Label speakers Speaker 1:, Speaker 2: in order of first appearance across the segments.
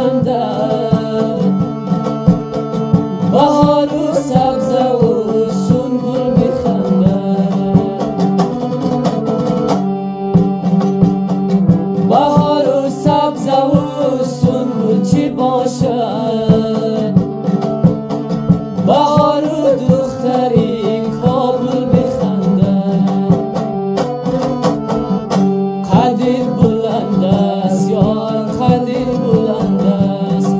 Speaker 1: میخندد، بهار و سبزه و سنبل میخندد، بهار و سبزه و سنبل چی باشد؟ بهار و دختری کابل میخندد، قدیر بلند است یار قدیر بلند است،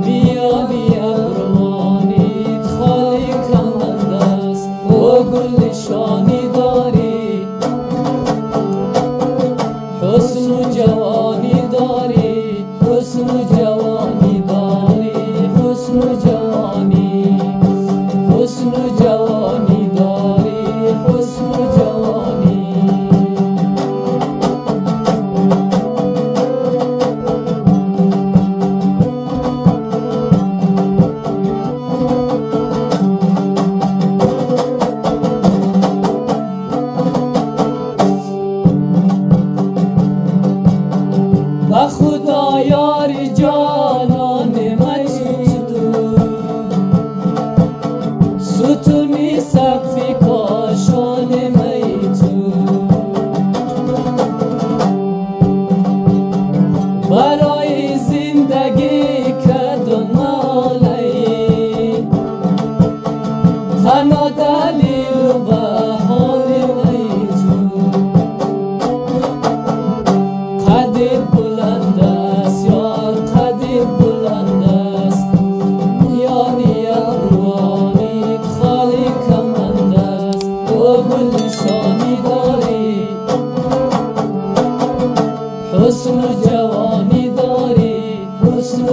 Speaker 1: بیا بیا روانیت خالی کمند است، او گل نشانی داری حسن و جوانی داری، حسن و جوانی داری، حسن و جوانی، حسن و جوانی داری، حسن و جوانی. و خدا یار جانان من تو، ستونی سقفی کاشان می تو، برای زندگی کردن مالی، تنها دلیل و بهانه می تو، قدیر بلند است یار قدیر بلند است، یعنی روانیت خالی کمند است، او گل نشانی داری حسن و جوانی داری، حسن و